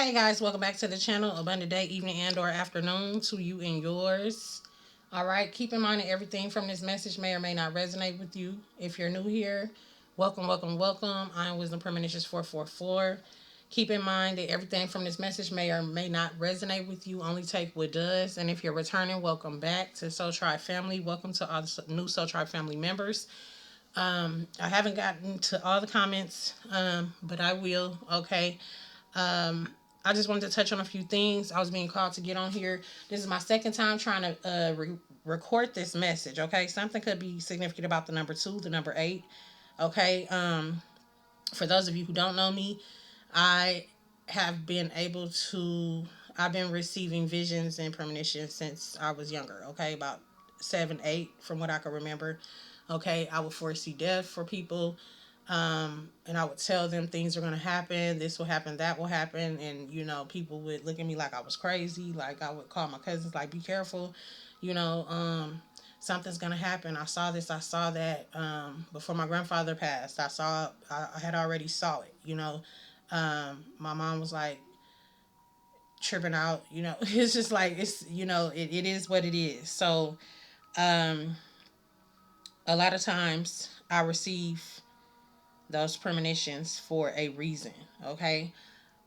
Hey guys, welcome back to the channel. Abundant day, evening, and or afternoon to you and yours. All right, keep in mind that everything from this message may or may not resonate with you. If you're new here, welcome, welcome, welcome. I am Wisdom Premonitions 444. Keep in mind that everything from this message may or may not resonate with you. Only take what does. And if you're returning, welcome back to Soul Tribe family. Welcome to all the new Soul Tribe family members. I haven't gotten to all the comments, but I will. Okay. Um, I just wanted to touch on a few things. I was being called to get on here. This is my second time trying to record this message. Okay, something could be significant about the number two, the number eight. Okay, for those of you who don't know me, I have been able to. I've been receiving visions and premonitions since I was younger. Okay, about 7, 8, from what I can remember. Okay, I would foresee death for people, and I would tell them things are going to happen, this will happen, that will happen, and people would look at me like I was crazy. Like I would call my cousins, like, be careful, you know, something's going to happen. I saw this, I saw that. Before my grandfather passed, I had already saw it. My mom was like tripping out. It's just like it is what it is. So um, a lot of times I receive those premonitions for a reason. Okay.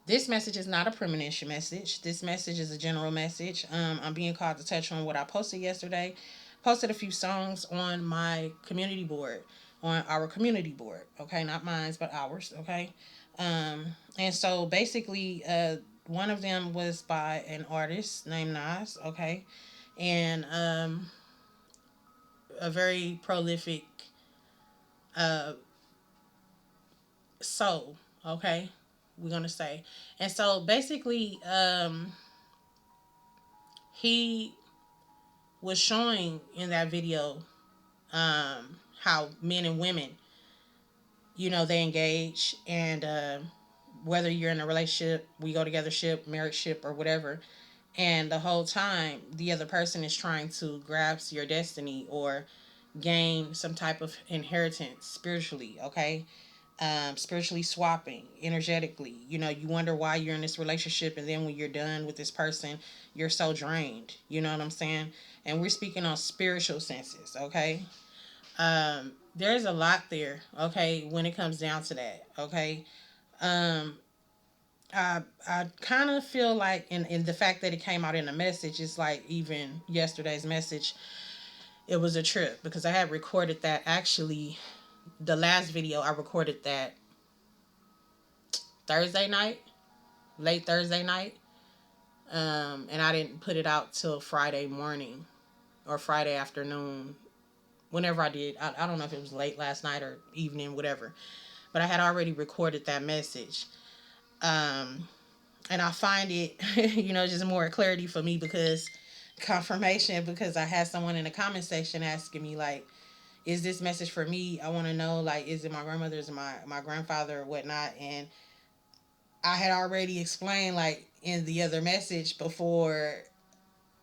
This message is not a premonition message. This message is a general message. I'm being called to touch on what I posted yesterday. Posted a few songs on my community board, on our community board. Okay, not mine's, but ours. Okay, and so basically, one of them was by an artist named Nas. Okay, and a very prolific uh, soul. Okay, we're gonna say, and so basically, he was showing in that video how men and women, they engage, and whether you're in a relationship, we go together ship, marriage ship, or whatever, and the whole time the other person is trying to grasp your destiny or gain some type of inheritance spiritually. Okay, spiritually swapping energetically. You wonder why you're in this relationship, and then when you're done with this person, you're so drained. You know what I'm saying? And we're speaking on spiritual senses. Okay, there's a lot there. Okay, when it comes down to that. Okay, um, I kind of feel like in the fact that it came out in a message, it's like even yesterday's message, it was a trip because I had recorded that actually. The last video I recorded that Thursday night, late Thursday night, and I didn't put it out till Friday morning or Friday afternoon. Whenever I did, I don't know if it was late last night or evening, whatever. But I had already recorded that message, um, and I find it, just more clarity for me because confirmation. Because I had someone in the comment section asking me like, "Is this message for me? I want to know, like, is it my grandmother's, my grandfather, or whatnot?" And I had already explained, like, in the other message before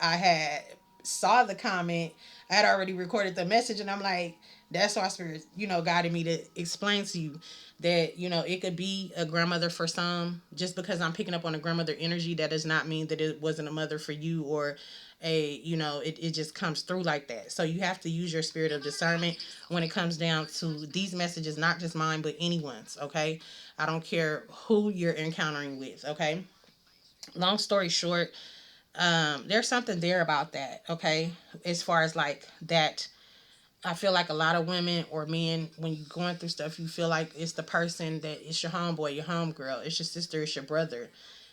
I had saw the comment. I had already recorded the message, and I'm like, that's why spirit, guided me to explain to you that it could be a grandmother for some. Just because I'm picking up on a grandmother energy, that does not mean that it wasn't a mother for you, or it just comes through like that. So you have to use your spirit of discernment when it comes down to these messages, not just mine but anyone's. Okay, I don't care who you're encountering with. Okay, long story short, there's something there about that. Okay, as far as like that, I feel like a lot of women or men, when you're going through stuff, you feel like it's the person that it's your homeboy, your homegirl, it's your sister, it's your brother.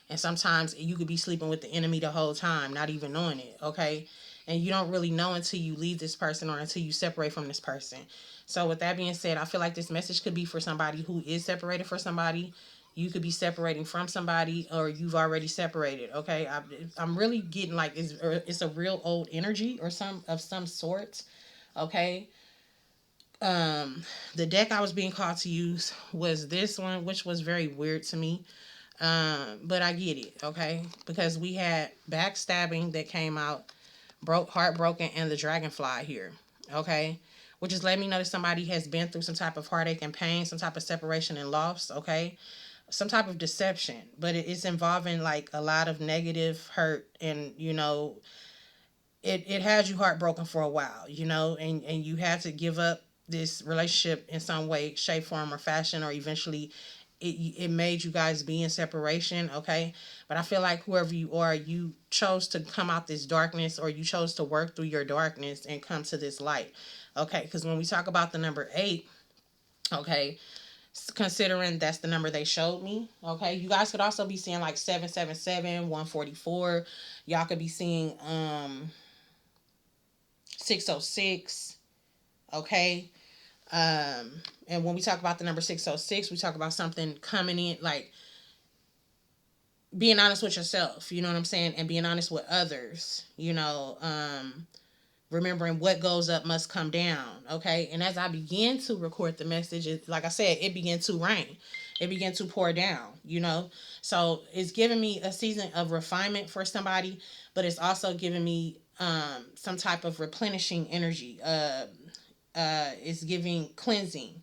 And sometimes you could be sleeping with the enemy the whole time, not even knowing it. Okay, and you don't really know until you leave this person or until you separate from this person. So with that being said, I feel like this message could be for somebody who is separated for somebody. You could be separating from somebody, or you've already separated. Okay, I'm really getting like it's a real old energy or some sort. Okay, um, the deck I was being called to use was this one, which was very weird to me. But I get it. Okay, because we had backstabbing that came out, broke, heartbroken, and the dragonfly here. Okay, which is letting me know that somebody has been through some type of heartache and pain, some type of separation and loss. Okay, some type of deception, but it's involving like a lot of negative hurt, and it has you heartbroken for a while, and you had to give up this relationship in some way, shape, form, or fashion, or eventually it made you guys be in separation, okay? But I feel like whoever you are, you chose to come out this darkness, or you chose to work through your darkness and come to this light, okay? Because when we talk about the number 8, okay, considering that's the number they showed me, okay, you guys could also be seeing like 777, 144. Y'all could be seeing 606, okay? And when we talk about the number 606, we talk about something coming in, like being honest with yourself, you know what I'm saying, and being honest with others, remembering what goes up must come down, okay? And as I began to record the message, like I said, it began to rain, it began to pour down, so it's giving me a season of refinement for somebody, but it's also giving me some type of replenishing energy. It's giving cleansing,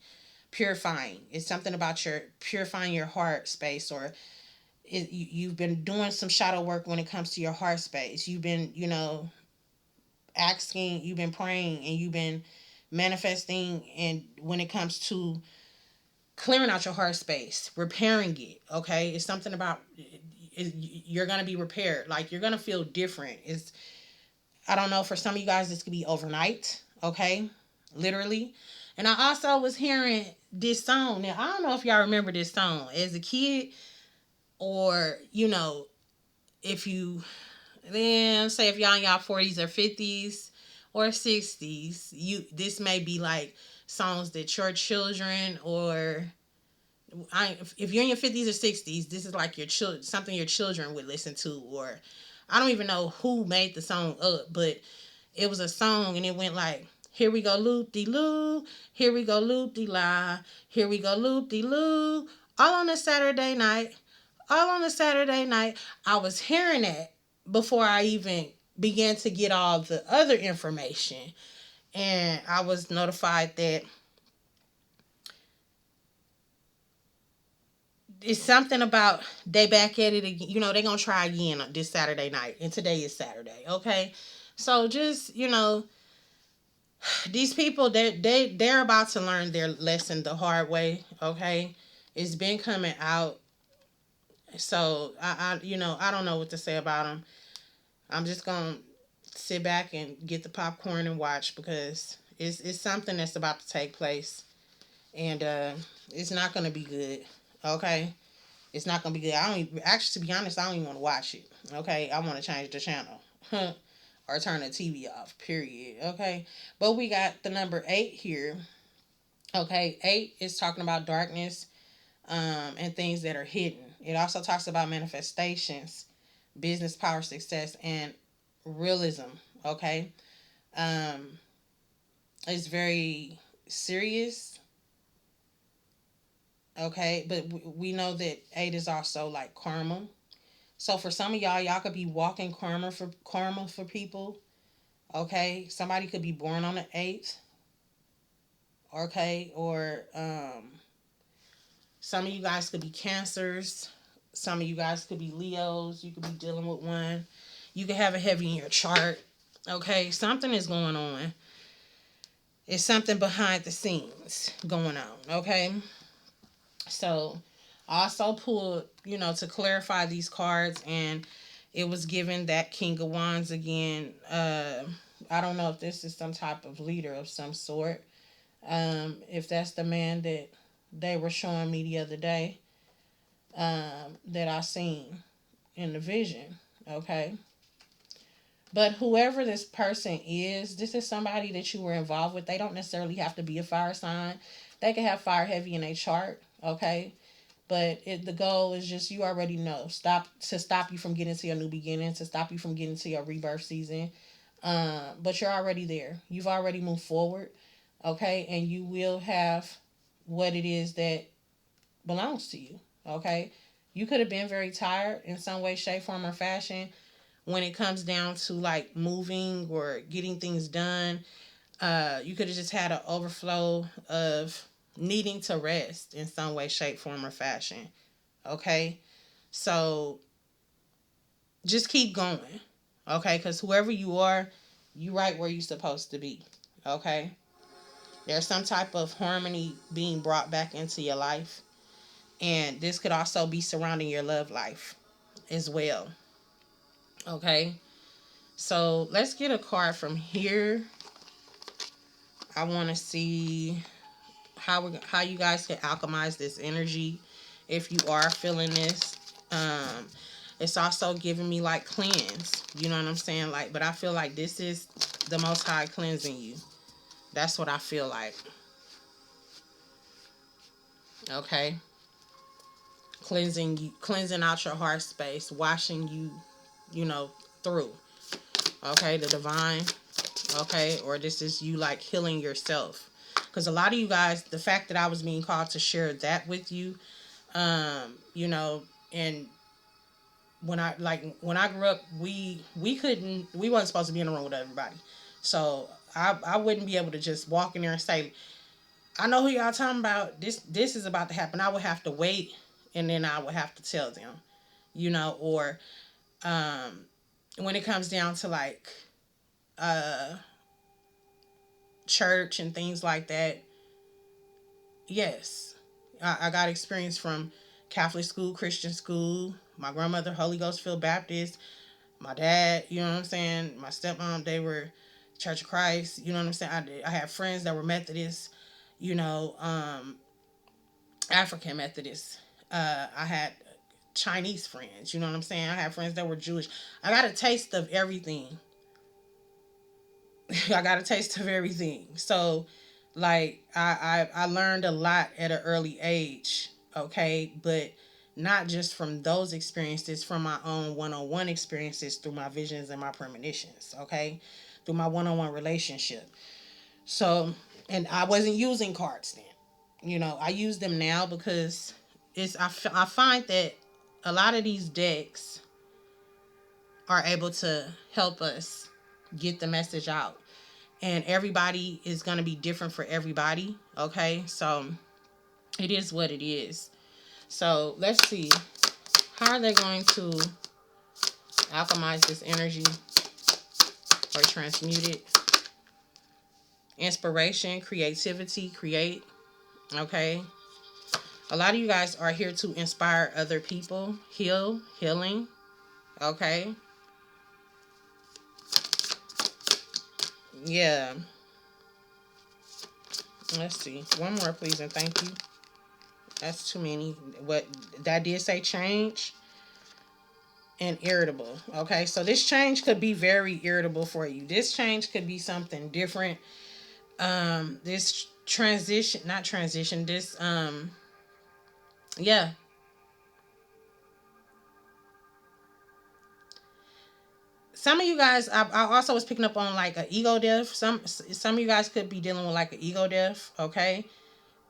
purifying. It's something about your purifying your heart space, or you've been doing some shadow work when it comes to your heart space. You've been, asking, you've been praying, and you've been manifesting. And when it comes to clearing out your heart space, repairing it, okay, it's something about you're gonna be repaired. Like, you're gonna feel different. It's, I don't know, for some of you guys this could be overnight, okay, literally. And I also was hearing this song. Now I don't know if y'all remember this song as a kid, or if you, then say if y'all in y'all 40s or 50s or 60s, this may be like songs that your children, or if you're in your 50s or 60s, this is like your children, something your children would listen to. Or I don't even know who made the song up, but it was a song, and it went like, here we go loop de loo, here we go loop de la, here we go loop de loo, all on a Saturday night, all on a Saturday night. I was hearing that before I even began to get all the other information. And I was notified that it's something about they back at it again. They're going to try again this Saturday night. And today is Saturday, okay? So just, these people, they're about to learn their lesson the hard way, okay? It's been coming out. So, I don't know what to say about them. I'm just gonna sit back and get the popcorn and watch, because it's something that's about to take place, and it's not gonna be good. Okay, it's not gonna be good. I don't even, actually, to be honest, I don't even want to watch it. Okay, I want to change the channel. Or turn the TV off. Period. Okay, but we got the number 8 here. Okay, 8 is talking about darkness, and things that are hidden. It also talks about manifestations, business power, success, and realism. Okay, um, it's very serious. Okay, but we know that 8 is also like karma. So for some of y'all could be walking karma for people. Okay, somebody could be born on the 8th. Okay, or some of you guys could be Cancers. Some of you guys could be Leos. You could be dealing with one. You could have a heavy in your chart. Okay, something is going on. It's something behind the scenes going on. Okay, so I also pulled, to clarify these cards, and it was given that King of Wands again. I don't know if this is some type of leader of some sort. If that's the man that they were showing me the other day, that I seen in the vision. Okay. But whoever this person is, this is somebody that you were involved with. They don't necessarily have to be a fire sign. They can have fire heavy in a chart. Okay. But the goal is just, you already know, stop you from getting to your new beginning, to stop you from getting to your rebirth season. But you're already there. You've already moved forward. Okay. And you will have what it is that belongs to you. Okay. You could have been very tired in some way, shape, form, or fashion when it comes down to like moving or getting things done. You could have just had an overflow of needing to rest in some way, shape, form, or fashion. Okay, so just keep going. Okay, because whoever you are, you right where you're supposed to be. Okay, there's some type of harmony being brought back into your life, and this could also be surrounding your love life as well. Okay, so let's get a card from here. I want to see how you guys can alchemize this energy if you are feeling this. Um, it's also giving me like cleanse. You know what I'm saying? Like, but I feel like this is the Most High cleansing you. That's what I feel like. Okay, cleansing you, cleansing out your heart space, washing you, you know, through. Okay, the divine. Okay, or this is you like healing yourself. Because a lot of you guys, the fact that I was being called to share that with you, you know, and when I grew up, we wasn't supposed to be in a room with everybody, so I wouldn't be able to just walk in there and say, I know who y'all talking about. This is about to happen. I would have to wait, and then I would have to tell them, you know, or um, when it comes down to like uh church and things like that, yes, I got experience from Catholic school, Christian school. My grandmother, Holy Ghost filled Baptist. My dad, you know what I'm saying? My stepmom, they were Church of Christ. You know what I'm saying? I had friends that were Methodist, you know, African Methodist. I had Chinese friends. You know what I'm saying? I had friends that were Jewish. I got a taste of everything. I got a taste of everything. So, like, I learned a lot at an early age. Okay, but not just from those experiences, from my own one-on-one experiences through my visions and my premonitions. Okay, through my one-on-one relationship. So, and I wasn't using cards then. You know, I use them now because I find that a lot of these decks are able to help us get the message out, and everybody is going to be different for everybody. Okay, so it is what it is. So let's see, how are they going to alchemize this energy or transmute it? Inspiration, creativity, create. Okay, a lot of you guys are here to inspire other people, healing. Okay, yeah, let's see, one more please and thank you. That's too many. What that did say, change and irritable. Okay, so this change could be very irritable for you. This change could be something different. This transition, not transition, this yeah. Some of you guys, I also was picking up on like an ego death. Some of you guys could be dealing with like an ego death, okay?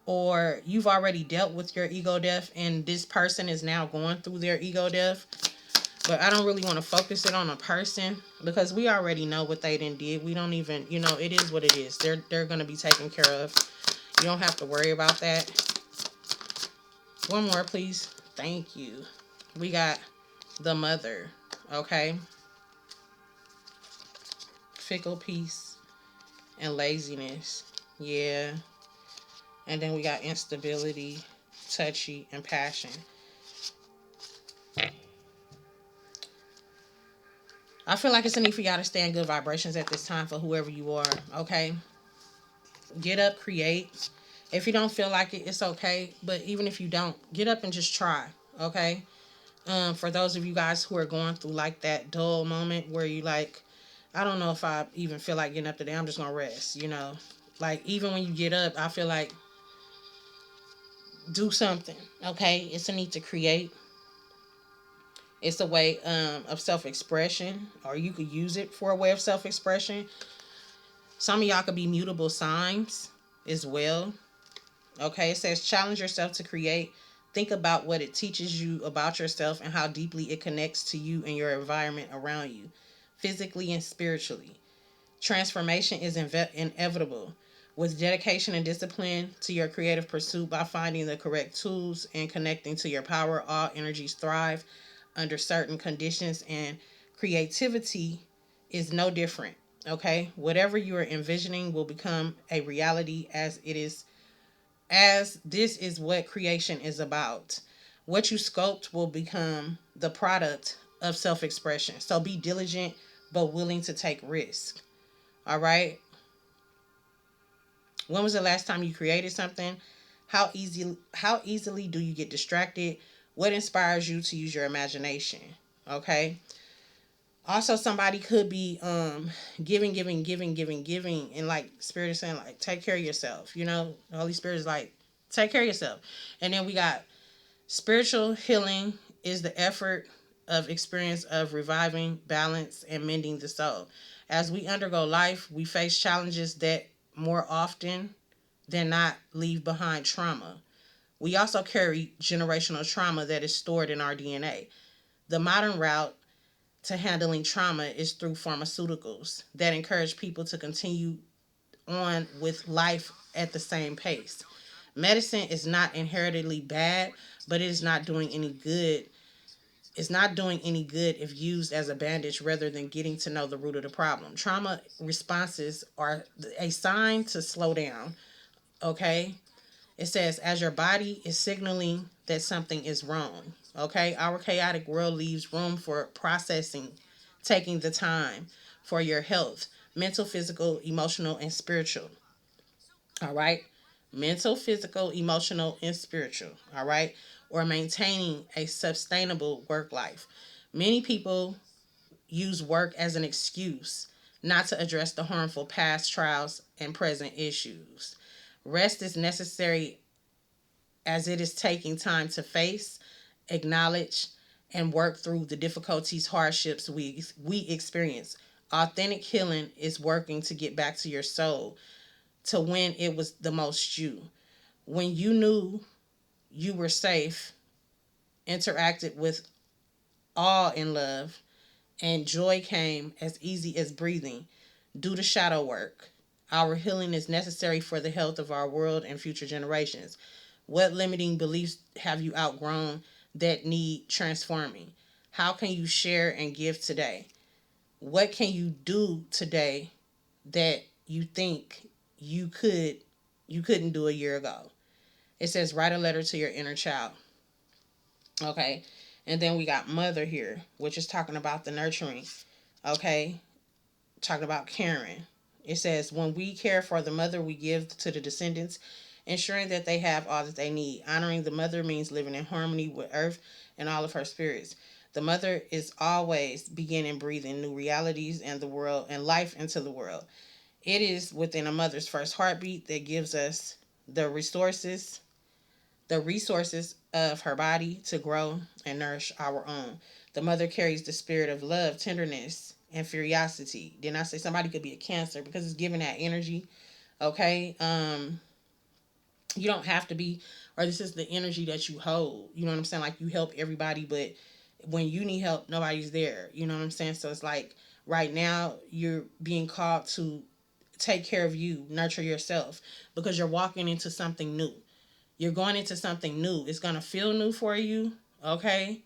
Or you've already dealt with your ego death and this person is now going through their ego death. But I don't really want to focus it on a person because we already know what they did. We don't even, you know, it is what it is. They're gonna be taken care of. You don't have to worry about that. One more, please. Thank you. We got the mother. Okay. Fickle peace and laziness. Yeah. And then we got instability, touchy, and passion. I feel like it's a need for y'all to stay in good vibrations at this time for whoever you are. Okay. Get up, create. If you don't feel like it, it's okay. But even if you don't, get up and just try. Okay. For those of you guys who are going through like that dull moment where you like, I don't know if I even feel like getting up today. I'm just gonna rest. You know, like even when you get up, I feel like do something. Okay. It's a need to create. It's a way of self-expression, or you could use it for a way of self-expression. Some of y'all could be mutable signs as well. Okay, it says challenge yourself to create. Think about what it teaches you about yourself and how deeply it connects to you and your environment around you, physically and spiritually. Transformation is inevitable. With dedication and discipline to your creative pursuit by finding the correct tools and connecting to your power, all energies thrive under certain conditions, and creativity is no different. Okay? Whatever you are envisioning will become a reality, as this is what creation is about. What you sculpt will become the product of self-expression. So be diligent but willing to take risk. All right? When was the last time you created something? How easily do you get distracted? What inspires you to use your imagination? Okay? Also, somebody could be giving, and like Spirit is saying, like, take care of yourself. The Holy Spirit is like, take care of yourself. And then we got spiritual healing is the effort of experience of reviving balance and mending the soul. As we undergo life, we face challenges that more often than not leave behind trauma. We also carry generational trauma that is stored in our DNA. The modern route to handling trauma is through pharmaceuticals that encourage people to continue on with life at the same pace. Medicine is not inherently bad, but it is not doing any good. It's not doing any good if used as a bandage rather than getting to know the root of the problem. Trauma responses are a sign to slow down, okay? It says, as your body is signaling that something is wrong. Okay. Our chaotic world leaves room for processing, taking the time for your health, mental, physical, emotional, and spiritual. All right. Mental, physical, emotional, and spiritual. All right. Or maintaining a sustainable work life. Many people use work as an excuse not to address the harmful past trials and present issues. Rest is necessary as it is taking time to face, acknowledge, and work through the difficulties, hardships we experience. Authentic healing is working to get back to your soul, to when it was the most you. When you knew you were safe, interacted with awe and love, and joy came as easy as breathing. Do the shadow work. Our healing is necessary for the health of our world and future generations. What limiting beliefs have you outgrown that need transforming? How can you share and give today? What can you do today that you think you couldn't do a year ago? It says write a letter to your inner child. Okay. And then we got mother here, which is talking about the nurturing. Okay. Talking about caring. It says, when we care for the mother, we give to the descendants, ensuring that they have all that they need. Honoring the mother means living in harmony with earth and all of her spirits. The mother is always beginning breathing new realities and the world and life into the world. It is within a mother's first heartbeat that gives us the resources the resources of her body to grow and nourish our own. The mother carries the spirit of love, tenderness, and curiosity. Then I say somebody could be a Cancer because it's giving that energy. Okay. You don't have to be, or this is the energy that you hold. You know what I'm saying? Like, you help everybody, but when you need help, nobody's there. You know what I'm saying? So it's like right now you're being called to take care of you, nurture yourself, because you're walking into something new. You're going into something new. It's going to feel new for you. Okay.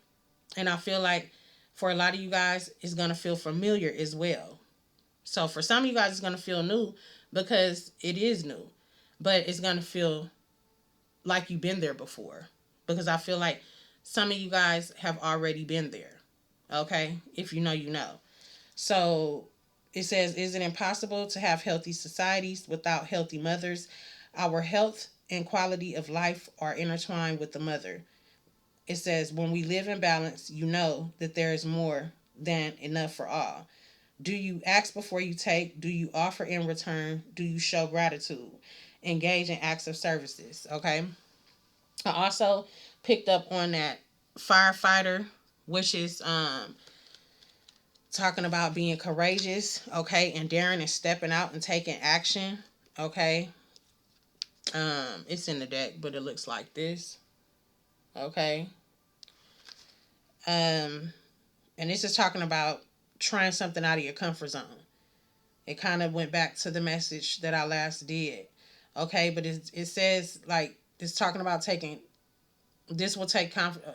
And I feel like for a lot of you guys, it's going to feel familiar as well. So for some of you guys, it's going to feel new because it is new, but it's going to feel like you've been there before, because I feel like some of you guys have already been there. Okay. If you know, you know. So it says, is it impossible to have healthy societies without healthy mothers? Our health and quality of life are intertwined with the mother. It says, when we live in balance, you know that there is more than enough for all. Do you ask before you take? Do you offer in return? Do you show gratitude? Engage in acts of services. Okay. I also picked up on that firefighter, which is talking about being courageous, okay, and daring and stepping out and taking action, okay. It's in the deck, but it looks like this, okay. Um, and this is talking about trying something out of your comfort zone. It kind of went back to the message that I last did. Okay, but it says like it's talking about taking this will take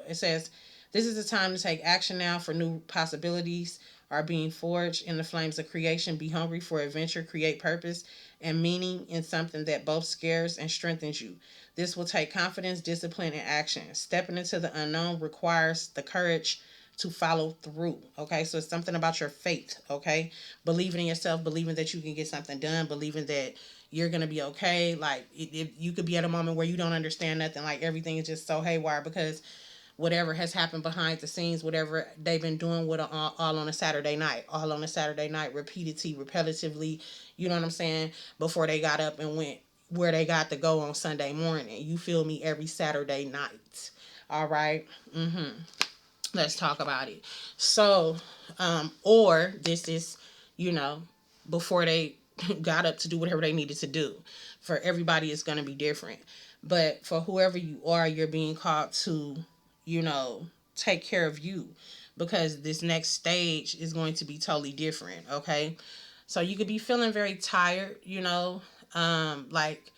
it says this is the time to take action now for new possibilities are being forged in the flames of creation. Be hungry for adventure, create purpose and meaning in something that both scares and strengthens you. This will take confidence, discipline, and action. Stepping into the unknown requires the courage to follow through. Okay, so it's something about your faith. Okay, believing in yourself, believing that you can get something done, believing that you're gonna be okay. Like if you could be at a moment where you don't understand nothing, like everything is just so haywire because whatever has happened behind the scenes, whatever they've been doing with all on a Saturday night, all on a Saturday night, repetitively, you know what I'm saying? Before they got up and went where they got to go on Sunday morning. You feel me? Every Saturday night. All right. Let's talk about it. So, or this is, you know, before they got up to do whatever they needed to do. For everybody, it's going to be different. But for whoever you are, you're being called to, you know, take care of you because this next stage is going to be totally different. Okay. So you could be feeling very tired, like,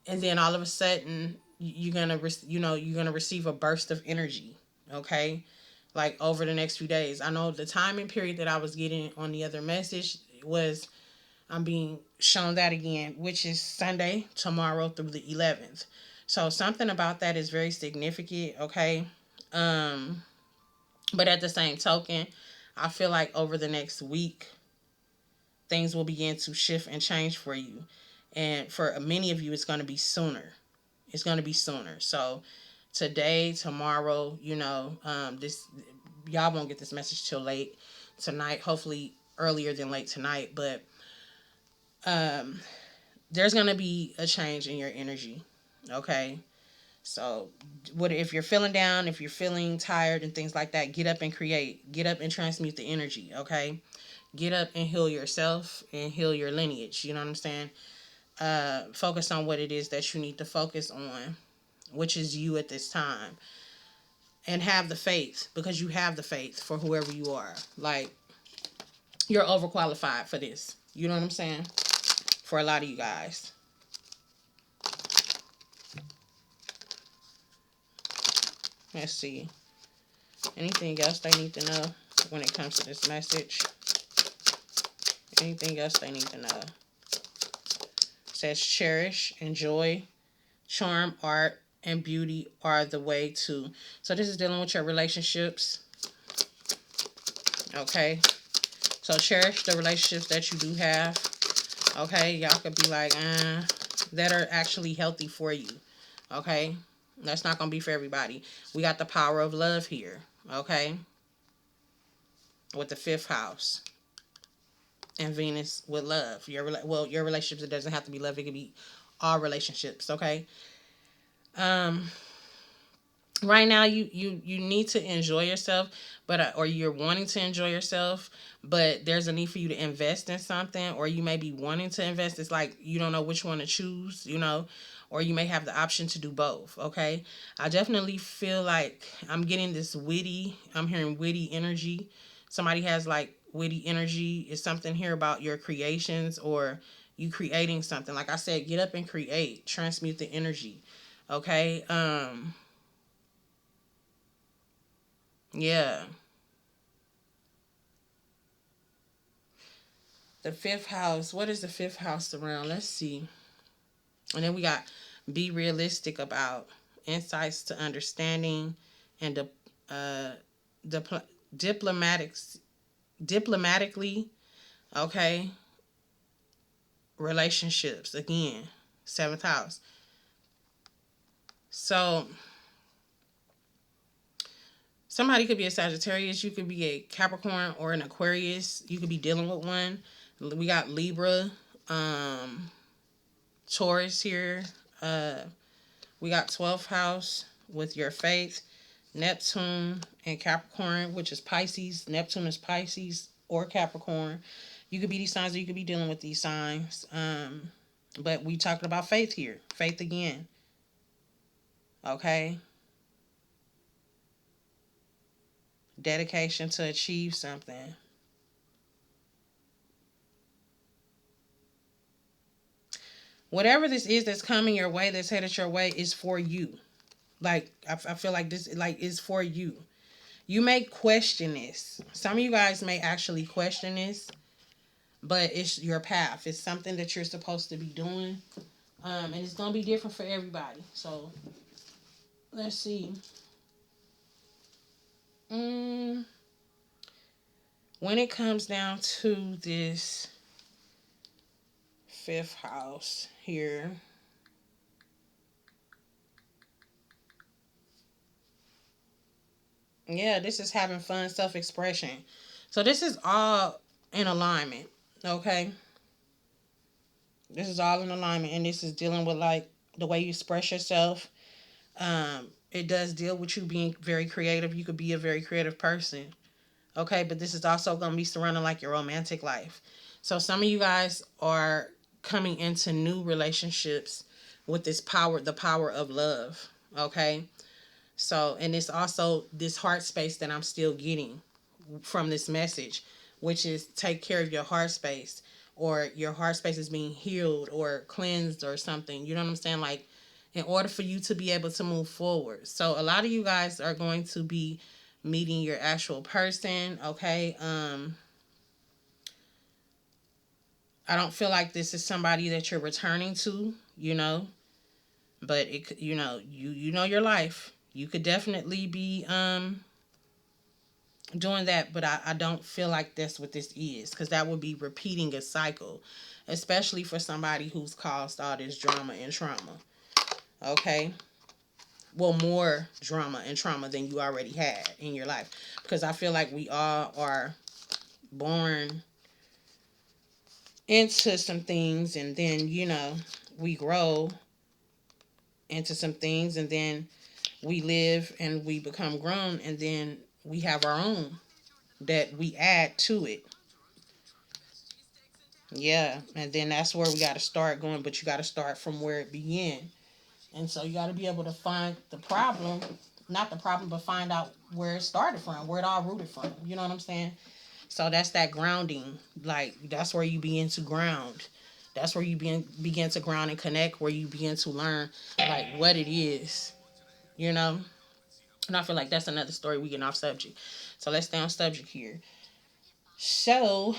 and then all of a sudden you're gonna receive a burst of energy. Okay, like over the next few days. I know the timing period that I was getting on the other message was I'm being shown that again, which is Sunday, tomorrow through the 11th. So something about that is very significant, okay? Um, but at the same token, I feel like over the next week, things will begin to shift and change for you. And for many of you, it's going to be sooner. It's going to be sooner. So today, tomorrow, this y'all won't get this message till late tonight. Hopefully earlier than late tonight. But um, there's going to be a change in your energy. Okay. So, what if you're feeling down, if you're feeling tired and things like that, get up and create. Get up and transmute the energy, okay? Get up and heal yourself and heal your lineage. You know what I'm saying? Focus on what it is that you need to focus on, which is you at this time. And have the faith because you have the faith for whoever you are. Like, you're overqualified for this. You know what I'm saying? For a lot of you guys. Let's see. Anything else they need to know when it comes to this message? Anything else they need to know? It says cherish, enjoy, charm, art, and beauty are the way to. So this is dealing with your relationships. Okay. So cherish the relationships that you do have. Okay. Y'all could be like, that are actually healthy for you. Okay. That's not going to be for everybody. We got the power of love here. Okay. With the fifth house. And Venus with love. Your relationships, it doesn't have to be love. It could be all relationships. Okay. Um, right now you need to enjoy yourself, but or you're wanting to enjoy yourself, but there's a need for you to invest in something, or you may be wanting to invest. It's like you don't know which one to choose, or you may have the option to do both. Okay, I definitely feel like I'm getting this I'm hearing witty energy. Somebody has like witty energy. Is something here about your creations or you creating something. Like I said, get up and create, transmute the energy. Okay. Yeah. The fifth house. What is the fifth house around? Let's see. And then we got be realistic about insights to understanding and uh, dipl- diplomatics, diplomatically. Okay. Relationships again. Seventh house. So somebody could be a Sagittarius. You could be a Capricorn or an Aquarius. You could be dealing with one. We got Libra. Taurus here. Uh, we got 12th house with your faith, Neptune and Capricorn, which is Pisces. Neptune is Pisces or Capricorn. You could be these signs or you could be dealing with these signs. But we talking about faith here. Faith again. Okay. Dedication to achieve something. whatever this is that's coming your way, that's headed your way, is for you. Like I feel like this like is for you. You may question this. Some of you guys may actually question this, but it's your path. It's something that you're supposed to be doing, and it's gonna be different for everybody. So let's see. Mm, when it comes down to this fifth house here, yeah, this is having fun, self expression. So this is all in alignment. Okay, this is all in alignment, and this is dealing with like the way you express yourself. It does deal with you being very creative. You could be a very creative person. Okay, but this is also going to be surrounding like your romantic life. So some of you guys are coming into new relationships with this power, the power of love. Okay, so and it's also this heart space that I'm still getting from this message, which is take care of your heart space, or your heart space is being healed or cleansed or something. You know what I'm saying? Like, in order for you to be able to move forward. So a lot of you guys are going to be meeting your actual person. Okay. I don't feel like this is somebody that you're returning to, but you know your life. You could definitely be doing that, but I don't feel like that's what this is, because that would be repeating a cycle, especially for somebody who's caused all this drama and trauma. Okay, well, more drama and trauma than you already had in your life, because I feel like we all are born into some things, and then we grow into some things, and then we live and we become grown, and then we have our own that we add to it. Yeah, and then that's where we got to start going, but you got to start from where it began. And so you got to be able to find the problem, not the problem, but find out where it started from, where it all rooted from. You know what I'm saying? So that's that grounding. Like, that's where you begin to ground. That's where you begin to ground and connect, where you begin to learn, like, what it is, you know? And I feel like that's another story. We getting off subject. So let's stay on subject here. So,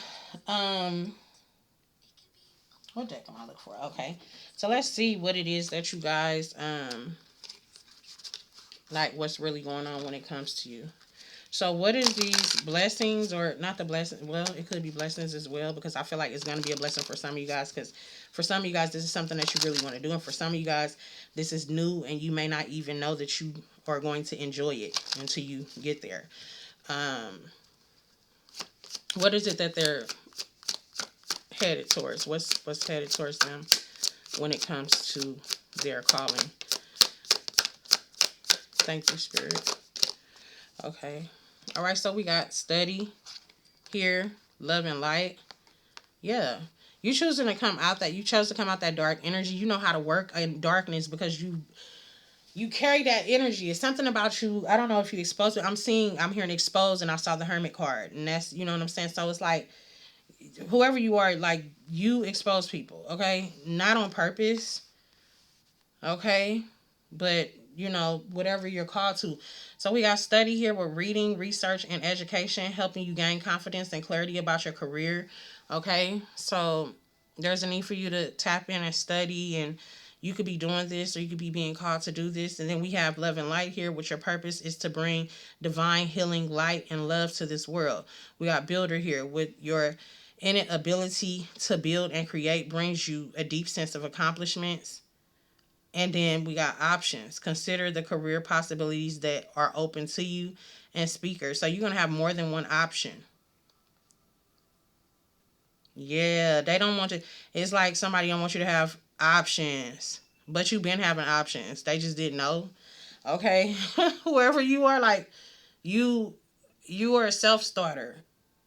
what deck am I looking for? Okay. So let's see what it is that you guys like, what's really going on when it comes to you. So what is these blessings, or not the blessing? Well, it could be blessings as well, because I feel like it's going to be a blessing for some of you guys, because for some of you guys, this is something that you really want to do. And for some of you guys, this is new and you may not even know that you are going to enjoy it until you get there. Um, what is it that they're headed towards? What's headed towards them when it comes to their calling? Thank you, Spirit. Okay. All right, so we got study here, love and light. Yeah. You chose to come out that dark energy. You know how to work in darkness, because you carry that energy. It's something about you. I don't know if you exposed it. I'm hearing exposed, and I saw the hermit card, and that's, you know what I'm saying? So it's like, whoever you are, like, you expose people, okay? Not on purpose, okay? But, whatever you're called to. So we got study here with reading, research, and education, helping you gain confidence and clarity about your career, okay? So there's a need for you to tap in and study, and you could be doing this, or you could be being called to do this. And then we have love and light here, which your purpose is to bring divine healing, light, and love to this world. We got builder here, with your innate ability to build and create brings you a deep sense of accomplishments. And then we got options. Consider the career possibilities that are open to you, and speakers. So you're going to have more than one option. Yeah, they don't want you. It's like somebody don't want you to have options, but you've been having options. They just didn't know. Okay, whoever you are, like, you, you are a self starter.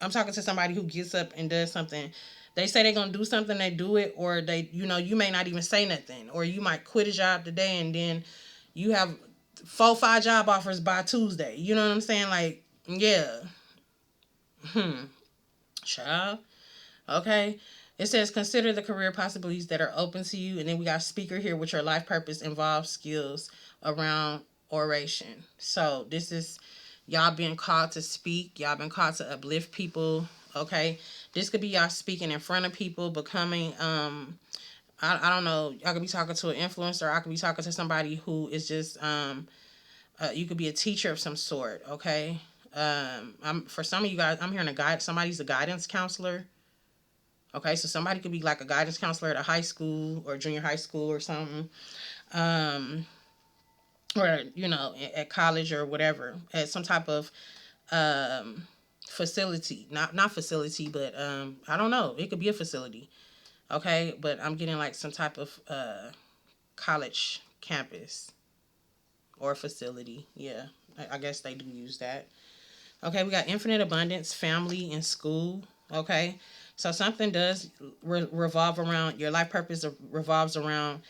I'm talking to somebody who gets up and does something. They say they're gonna do something, they do it, or you may not even say nothing, or you might quit a job today, and then you have 4, 5 job offers by Tuesday. You know what I'm saying? Like, yeah, child. Okay. It says consider the career possibilities that are open to you, and then we got speaker here, which your life purpose involves skills around oration. So this is y'all being called to speak. Y'all been called to uplift people. Okay, this could be y'all speaking in front of people, becoming I don't know. I could be talking to an influencer. I could be talking to somebody who is just you could be a teacher of some sort. Okay. I'm for some of you guys. I'm hearing a guide. Somebody's a guidance counselor. Okay, so somebody could be like a guidance counselor at a high school or junior high school or something, um, or at college or whatever, at some type of um, facility. Not facility, but I don't know. It could be a facility. Okay, but I'm getting like some type of college campus or facility. Yeah, I guess they do use that. Okay, we got infinite abundance, family, and school. Okay, so something does revolve around your life purpose revolves around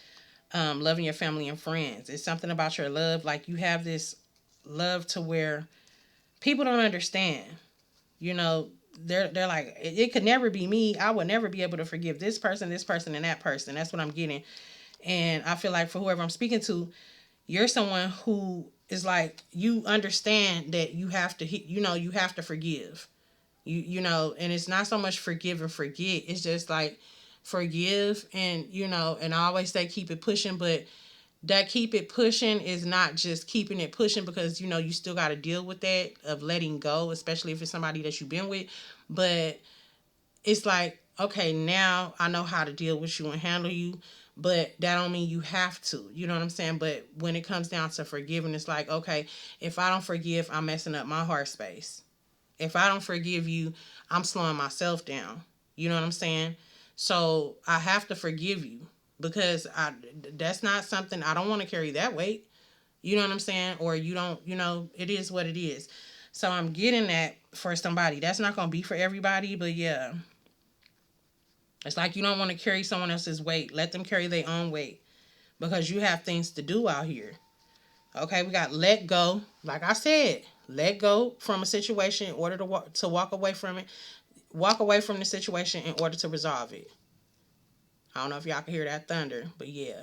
loving your family and friends. It's something about your love, like you have this love to where people don't understand. You know, they're like it could never be me. I would never be able to forgive this person, and that person. That's what I'm getting, and I feel like for whoever I'm speaking to, you're someone who is like you understand that you have to you have to forgive and it's not so much forgive and forget. It's just like forgive and and I always say keep it pushing, but that keep it pushing is not just keeping it pushing because you still got to deal with that of letting go, especially if it's somebody that you've been with. But it's like, okay, now I know how to deal with you and handle you, but that don't mean you have to. You know what I'm saying? But when it comes down to forgiving, it's like, okay, if I don't forgive, I'm messing up my heart space. If I don't forgive you, I'm slowing myself down. You know what I'm saying? So I have to forgive you because that's not something I don't want to carry that weight. You know what I'm saying? Or you don't, it is what it is. So I'm getting that for somebody. That's not going to be for everybody, but yeah. It's like you don't want to carry someone else's weight. Let them carry their own weight because you have things to do out here. Okay, we got let go. Like I said, let go from a situation in order to walk away from it. Walk away from the situation in order to resolve it. I don't know if y'all can hear that thunder, but yeah.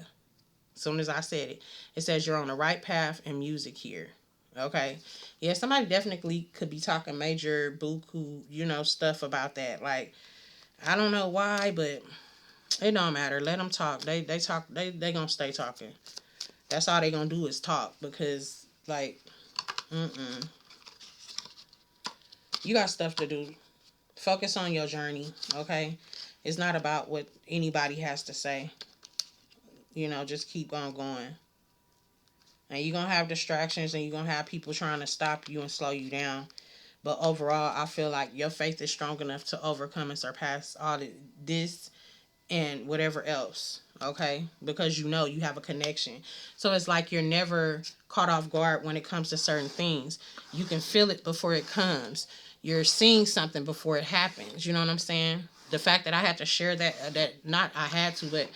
As soon as I said it, it says you're on the right path in music here. Okay. Yeah, somebody definitely could be talking major buku, stuff about that. Like, I don't know why, but it don't matter. Let them talk. They talk. They gonna stay talking. That's all they gonna do is talk because like, you got stuff to do. Focus on your journey. Okay, it's not about what anybody has to say. Just keep on going. And you're gonna have distractions, and you're gonna have people trying to stop you and slow you down. But overall, I feel like your faith is strong enough to overcome and surpass all this and whatever else, okay? Because you have a connection. So it's like you're never caught off guard when it comes to certain things. You can feel it before it comes. You're seeing something before it happens. You know what I'm saying? The fact that I had to share that not I had to, but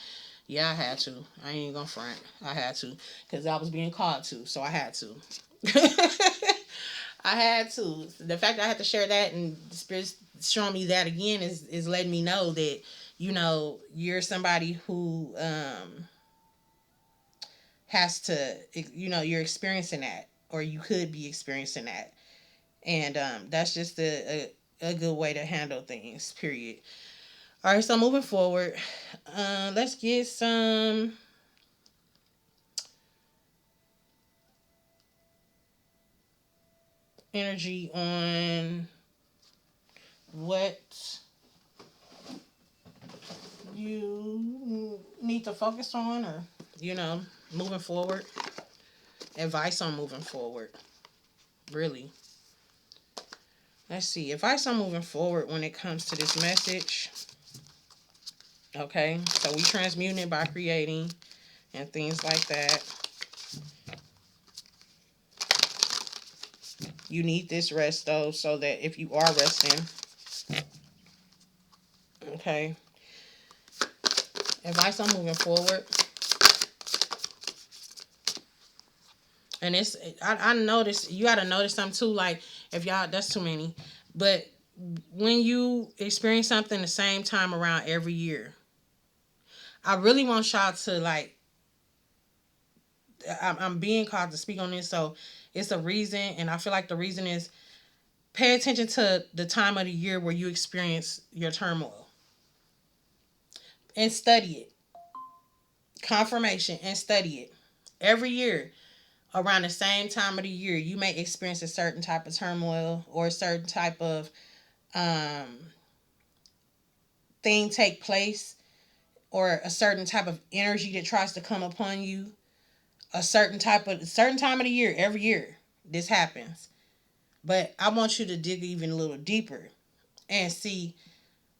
yeah, I had to. I ain't gonna front. I had to because I was being called to, so I had to. I had to. The fact that I had to share that and the Spirit's showing me that again is letting me know that you're somebody who has to you're experiencing that or you could be experiencing that, and that's just a good way to handle things. Period. All right, so moving forward, let's get some energy on what you need to focus on, or moving forward, advice on moving forward. Really, let's see, advice on moving forward when it comes to this message. Okay, so we transmuting it by creating and things like that. You need this rest though, so that if you are resting, okay, advice on moving forward. And I notice you gotta notice something too. Like if y'all, that's too many. But when you experience something the same time around every year, I really want y'all to like. I'm being called to speak on this, so it's a reason, and I feel like the reason is pay attention to the time of the year where you experience your turmoil and study it. Confirmation and study it. Every year, around the same time of the year, you may experience a certain type of turmoil or a certain type of um, thing take place or a certain type of energy that tries to come upon you. A certain time of the year, every year, this happens. But I want you to dig even a little deeper and see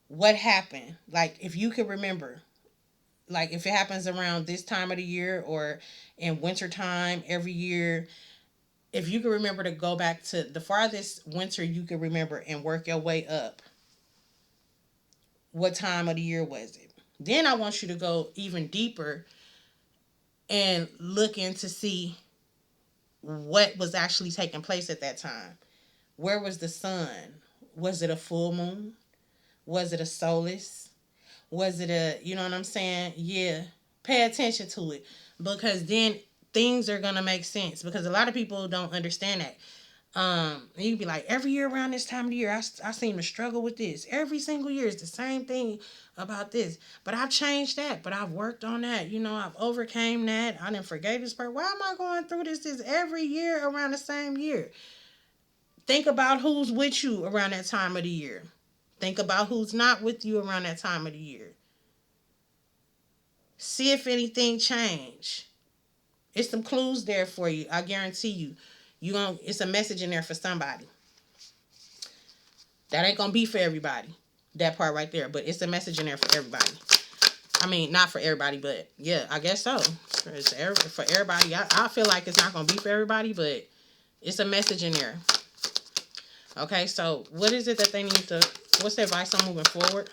what happened. Like if you can remember, like if it happens around this time of the year or in winter time every year, if you can remember to go back to the farthest winter you can remember and work your way up, what time of the year was it? Then I want you to go even deeper and look in to see what was actually taking place at that time. Where was the sun? Was it a full moon? Was it a solace? Was it a, you know what I'm saying? Yeah. Pay attention to it because then things are going to make sense because a lot of people don't understand that. And you'd be like, every year around this time of the year, I seem to struggle with this. Every single year, it's the same thing about this. But I've changed that. But I've worked on that. You know, I've overcame that. I didn't forget this part. Why am I going through this every year around the same year? Think about who's with you around that time of the year. Think about who's not with you around that time of the year. See if anything changed. It's some clues there for you. I guarantee you. It's a message in there for somebody. That ain't gonna be for everybody. That part right there. But it's a message in there for everybody. I mean, not for everybody, but yeah, I guess so. For everybody. I feel like it's not gonna be for everybody, but it's a message in there. Okay, so what is it that they need to, what's the advice on moving forward?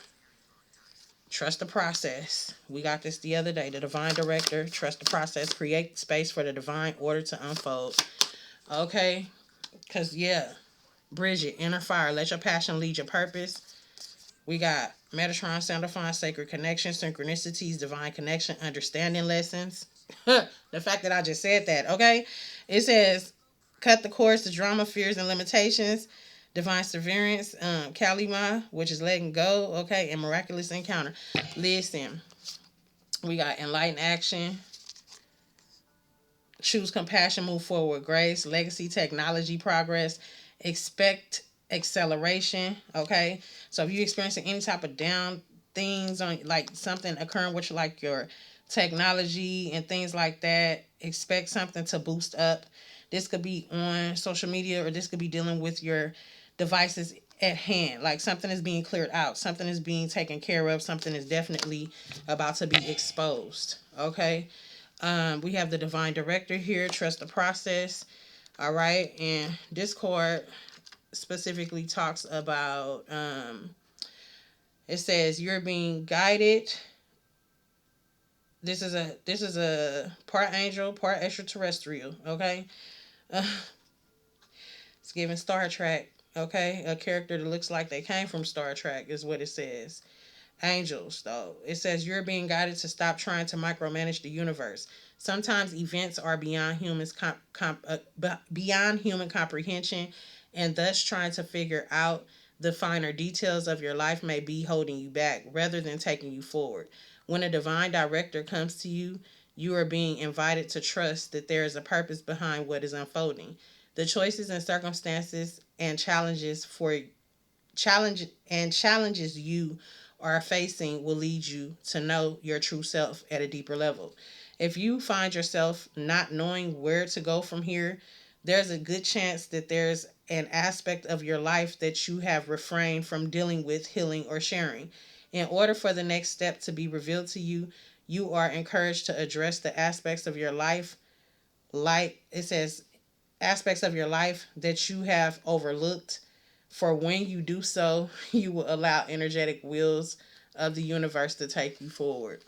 Trust the process. We got this the other day. The divine director, trust the process, create space for the divine order to unfold. Okay, because yeah, Bridget, inner fire, let your passion lead your purpose. We got Metatron, Sound Define, Sacred Connection, Synchronicities, Divine Connection, Understanding Lessons. The fact that I just said that, okay? It says, cut the course to drama, fears, and limitations. Divine Severance, Kalima, which is letting go, okay? And Miraculous Encounter. Listen, we got Enlightened Action, choose compassion, move forward, grace, legacy, technology, progress, expect acceleration. Okay, so if you're experiencing any type of down things on like something occurring with like your technology and things like that, expect something to boost up. This could be on social media or this could be dealing with your devices at hand. Like something is being cleared out, something is being taken care of, something is definitely about to be exposed. Okay, we have the divine director here. Trust the process. All right, and this card specifically talks about. It says you're being guided. This is a part angel, part extraterrestrial. Okay, uh, it's giving Star Trek. Okay, a character that looks like they came from Star Trek is what it says. Angels, though. It says you're being guided to stop trying to micromanage the universe. Sometimes events are beyond human comprehension, and thus trying to figure out the finer details of your life may be holding you back rather than taking you forward. When a divine director comes to you, you are being invited to trust that there is a purpose behind what is unfolding. The choices and circumstances and challenges you are facing will lead you to know your true self at a deeper level. If you find yourself not knowing where to go from here, there's a good chance that there's an aspect of your life that you have refrained from dealing with, healing, or sharing. In order for the next step to be revealed to you, you are encouraged to address the aspects of your life, like it says, aspects of your life that you have overlooked. For when you do so, you will allow energetic wheels of the universe to take you forward.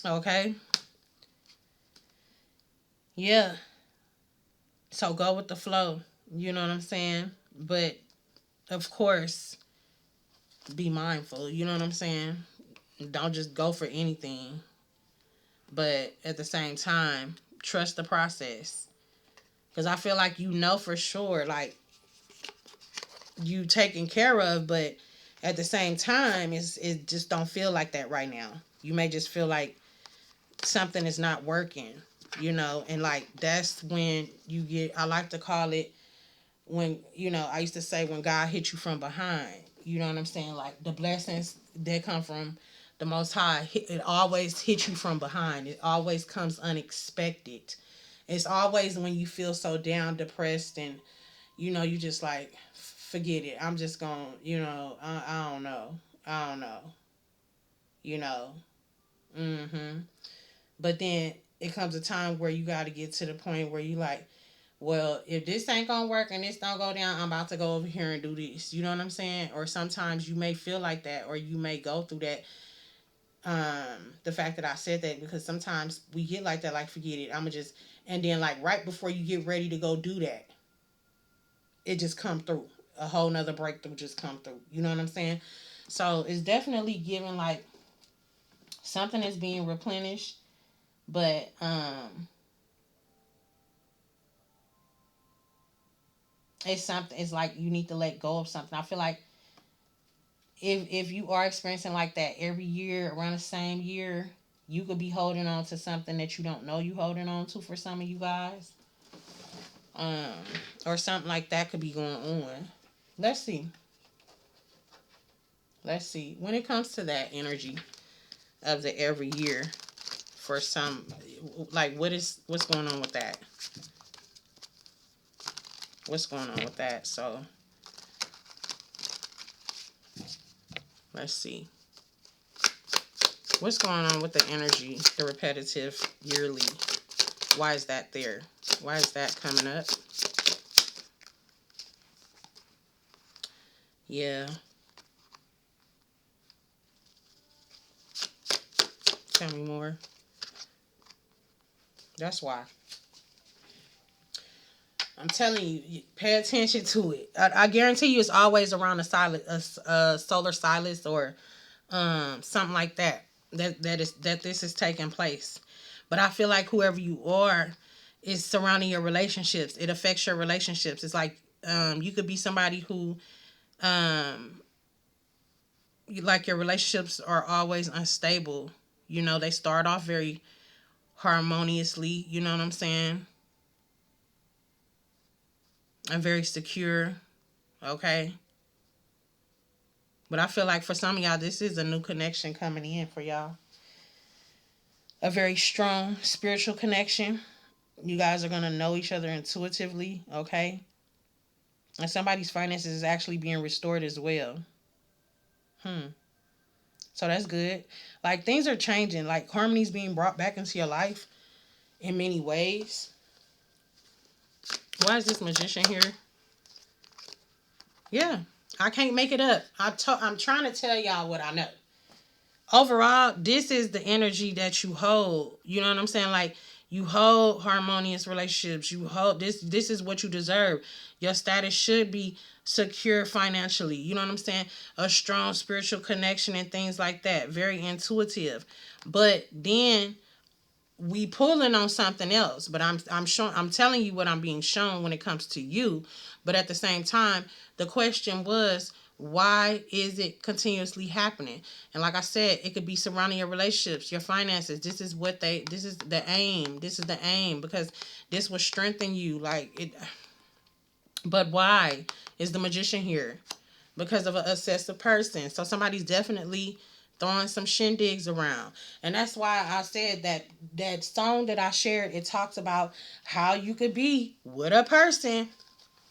Okay? Yeah. So go with the flow. You know what I'm saying? But of course, be mindful. You know what I'm saying? Don't just go for anything. But at the same time, trust the process. Because I feel like you know for sure, like, you taken care of, but at the same time, it just don't feel like that right now. You may just feel like something is not working, and like that's when you get. I like to call it when I used to say when God hit you from behind. You know what I'm saying? Like the blessings that come from the Most High, it always hits you from behind. It always comes unexpected. It's always when you feel so down, depressed, and you just like forget it. I'm just gonna, I don't know, I don't know, you know. Mhm. But then it comes a time where you got to get to the point where you like, well, if this ain't gonna work and this don't go down, I'm about to go over here and do this. You know what I'm saying? Or sometimes you may feel like that, or you may go through that. The fact that I said that because sometimes we get like that, like forget it. I'ma just and then like right before you get ready to go do that, it just come through. A whole nother breakthrough just come through. You know what I'm saying? So it's definitely giving like something is being replenished, but it's something. It's like you need to let go of something. I feel like if you are experiencing like that every year around the same year, you could be holding on to something that you don't know you holding on to for some of you guys, um, or something like that could be going on. Let's see. Let's see. When it comes to that energy of the every year, for some, like what's going on with that? What's going on with that? So let's see. What's going on with the energy, the repetitive yearly? Why is that there? Why is that coming up? Yeah. Tell me more. That's why. I'm telling you, pay attention to it. I guarantee you, it's always around a solar silence or something like that. That this is taking place. But I feel like whoever you are is surrounding your relationships. It affects your relationships. It's like you could be somebody who um, like your relationships are always unstable. They start off very harmoniously. You know what I'm saying? And very secure. Okay. But I feel like for some of y'all, this is a new connection coming in for y'all. A very strong spiritual connection. You guys are going to know each other intuitively. Okay. And somebody's finances is actually being restored as well. Hmm. So that's good. Like things are changing. Like harmony's being brought back into your life in many ways. Why is this magician here? Yeah. I can't make it up. I'm trying to tell y'all what I know. Overall, this is the energy that you hold. You know what I'm saying? Like you hold harmonious relationships. You hold this is what you deserve. Your status should be secure financially. You know what I'm saying? A strong spiritual connection and things like that. Very intuitive. But then we pulling on something else, but I'm telling you what I'm being shown when it comes to you. But at the same time, the question was, why is it continuously happening? And like I said, it could be surrounding your relationships, your finances. This is the aim. This is the aim because this will strengthen you. Like it. But why is the magician here? Because of an obsessive person. So somebody's definitely throwing some shindigs around. And that's why I said that song that I shared, it talks about how you could be with a person,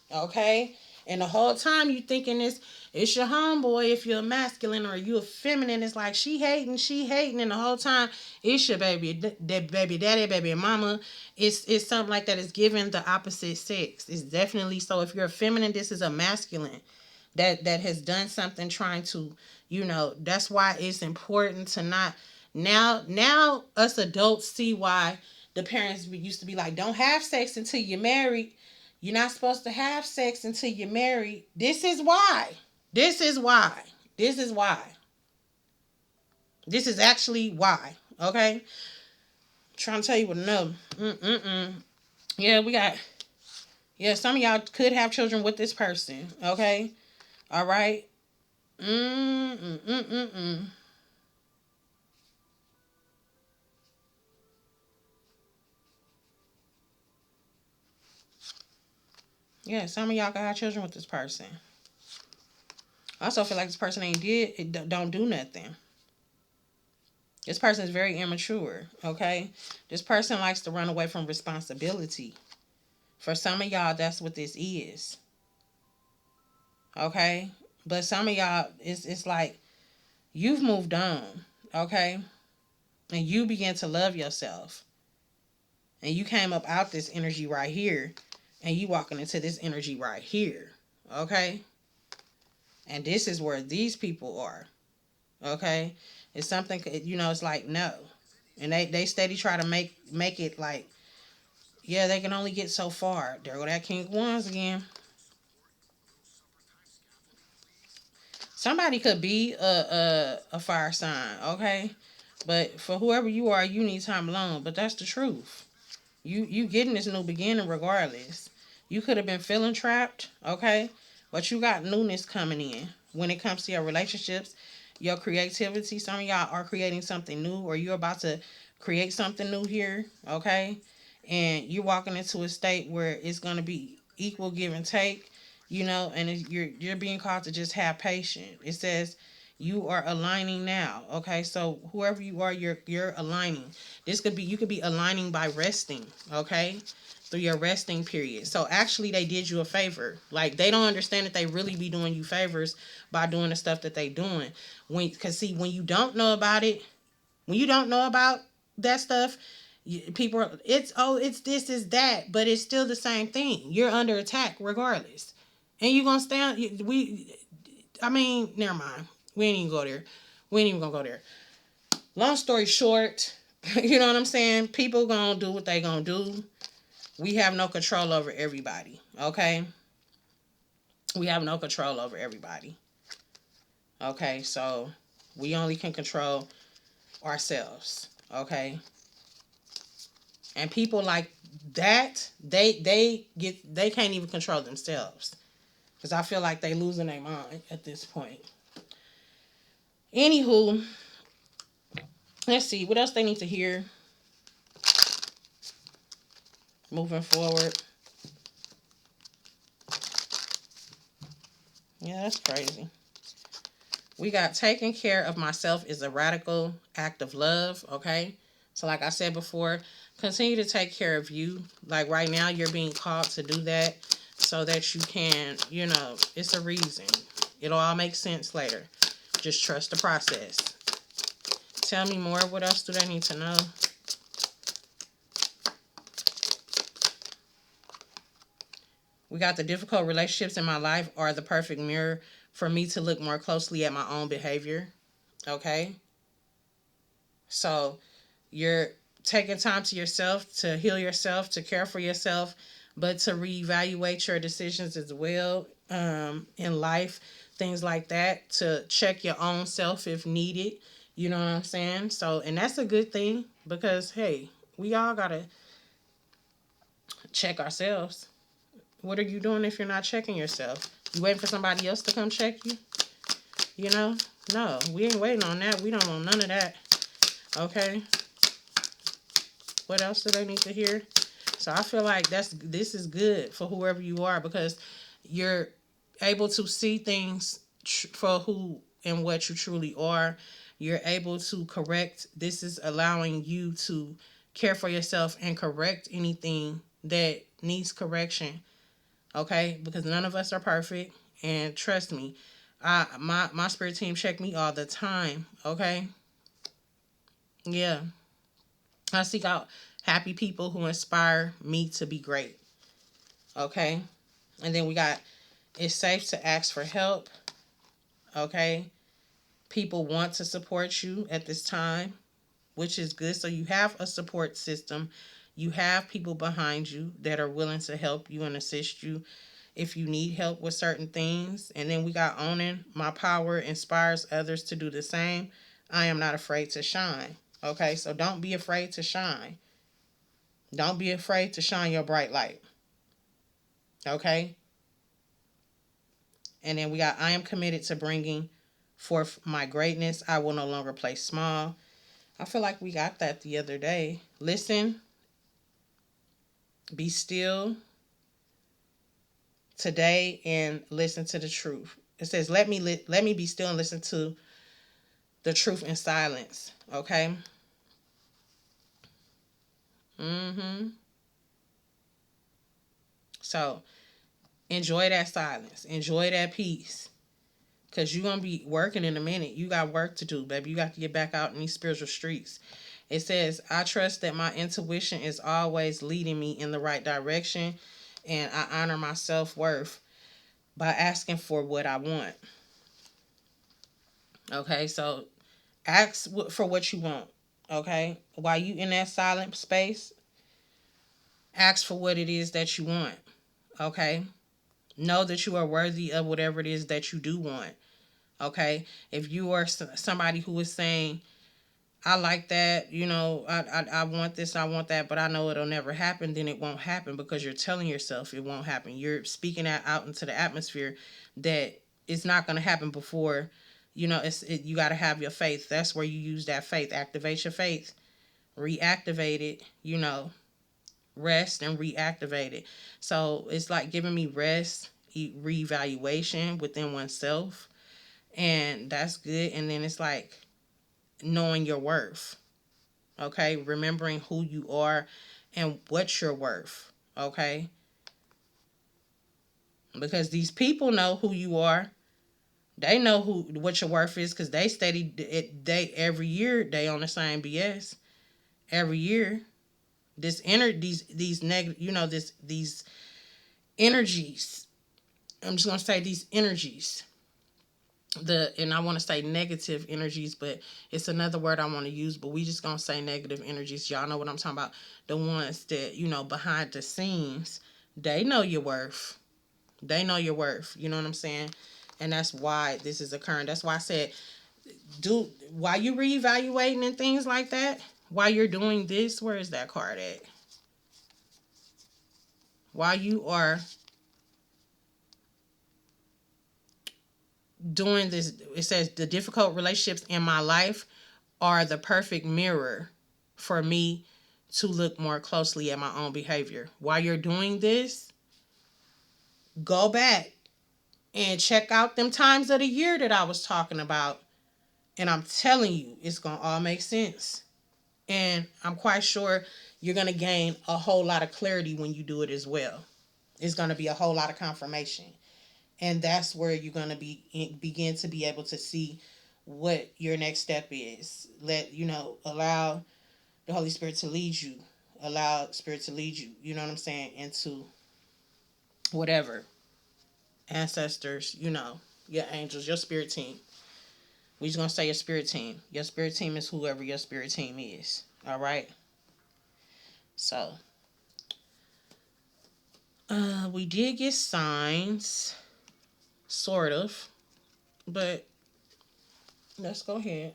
okay? And the whole time you thinking it's your homeboy if you're a masculine or you a feminine. It's like she hating, and the whole time it's your baby, that baby daddy, baby mama. It's something like that. It's giving the opposite sex. It's definitely so. If you're a feminine, this is a masculine that has done something trying to, that's why it's important to not now us adults see why the parents used to be like, don't have sex until you're married. You're not supposed to have sex until you're married. This is why. This is why. This is why. This is actually why. Okay? Trying to tell you what to know. Mm-mm-mm. Yeah, we got. Yeah, some of y'all could have children with this person. Okay? All right? Mm-mm-mm-mm-mm. Yeah, some of y'all could have children with this person. I also feel like this person ain't did it, don't do nothing. This person is very immature, okay? This person likes to run away from responsibility. For some of y'all, that's what this is, okay? But some of y'all, it's like you've moved on, okay? And you begin to love yourself. And you came up out this energy right here, and you walking into this energy right here, okay? And this is where these people are, okay? It's something, it's like, no. And they steady try to make it like, yeah, they can only get so far. There go that King of Wands again. Somebody could be a fire sign, okay? But for whoever you are, you need time alone. But that's the truth. You getting this new beginning regardless. You could have been feeling trapped, okay? But you got newness coming in when it comes to your relationships, your creativity. Some of y'all are creating something new, or you're about to create something new here, okay? And you're walking into a state where it's gonna be equal give and take, and you're being called to just have patience. It says you are aligning now, okay? So whoever you are, you're aligning. You could be aligning by resting, okay? Through your resting period. So actually they did you a favor. Like, they don't understand that they really be doing you favors by doing the stuff that they doing. Cause see, when you don't know about it, when you don't know about that stuff, people it's this is that, but it's still the same thing. You're under attack regardless. And you gonna stand I mean, never mind. We ain't even go there. We ain't even gonna go there. Long story short, you know what I'm saying? People gonna do what they gonna do. We have no control over everybody. Okay? We have no control over everybody. Okay, so we only can control ourselves. Okay? And people like that, they can't even control themselves. Because I feel like they losing their mind at this point. Anywho, let's see what else they need to hear moving forward. Yeah, that's crazy. We got taking care of myself is a radical act of love, okay? So like I said before, continue to take care of you. Like right now, you're being called to do that so that you can, it's a reason. It'll all make sense later. Just trust the process. Tell me more. What else do they need to know? We got the difficult relationships in my life are the perfect mirror for me to look more closely at my own behavior. Okay? So you're taking time to yourself, to heal yourself, to care for yourself, but to reevaluate your decisions as well in life, things like that, to check your own self if needed. You know what I'm saying? So, and that's a good thing because, hey, we all got to check ourselves. What are you doing if you're not checking yourself? You waiting for somebody else to come check you? You know? No, we ain't waiting on that. We don't want none of that. Okay? What else do they need to hear? So I feel like this is good for whoever you are because you're able to see things for who and what you truly are. You're able to correct. This is allowing you to care for yourself and correct anything that needs correction. Okay? Because none of us are perfect. And trust me, my spirit team check me all the time. Okay? Yeah. I seek out happy people who inspire me to be great. Okay? And then we got it's safe to ask for help. Okay? People want to support you at this time, which is good. So you have a support system. You have people behind you that are willing to help you and assist you if you need help with certain things. And then we got owning my power inspires others to do the same. I am not afraid to shine. Okay, so don't be afraid to shine. Don't be afraid to shine your bright light. Okay, and then we got I am committed to bringing forth my greatness. I will no longer play small. I feel like we got that the other day. Listen, be still today and listen to the truth. It says, let me be still and listen to the truth in silence." Okay? Mhm. So, enjoy that silence. Enjoy that peace. Cause you're gonna be working in a minute. You got work to do, baby. You got to get back out in these spiritual streets. It says, "I trust that my intuition is always leading me in the right direction, and I honor my self worth by asking for what I want." Okay, so ask for what you want. Okay, while you in that silent space, ask for what it is that you want. Okay, know that you are worthy of whatever it is that you do want. Okay, if you are somebody who is saying, "I like that, I want this, I want that, but I know it'll never happen," then it won't happen because you're telling yourself it won't happen. You're speaking that out into the atmosphere that it's not going to happen before. You got to have your faith. That's where you use that faith. Activate your faith. Reactivate it. Rest and reactivate it. So it's like giving me rest, reevaluation within oneself, and that's good. And then it's like knowing your worth. Okay, remembering who you are and what you're worth. Okay, because these people know who you are. They know what your worth is because they study it. They every year they on the same BS. Every year, these negative, these energies. I'm just gonna say these energies. And I want to say negative energies, but it's another word I want to use. But we just gonna say negative energies. Y'all know what I'm talking about. The ones that behind the scenes, they know your worth. They know your worth. You know what I'm saying? And that's why this is occurring. That's why I said, while you reevaluating and things like that, while you're doing this, where is that card at? While you are doing this, it says the difficult relationships in my life are the perfect mirror for me to look more closely at my own behavior. While you're doing this, go back and check out them times of the year that I was talking about. And I'm telling you, it's going to all make sense. And I'm quite sure you're going to gain a whole lot of clarity when you do it as well. It's going to be a whole lot of confirmation. And that's where you're going to begin to be able to see what your next step is. Allow the Holy Spirit to lead you. Allow Spirit to lead you, you know what I'm saying, into whatever. Ancestors, your angels, your spirit team. We just gonna say your spirit team. Your spirit team is whoever your spirit team is. All right. So, we did get signs, sort of, but let's go ahead.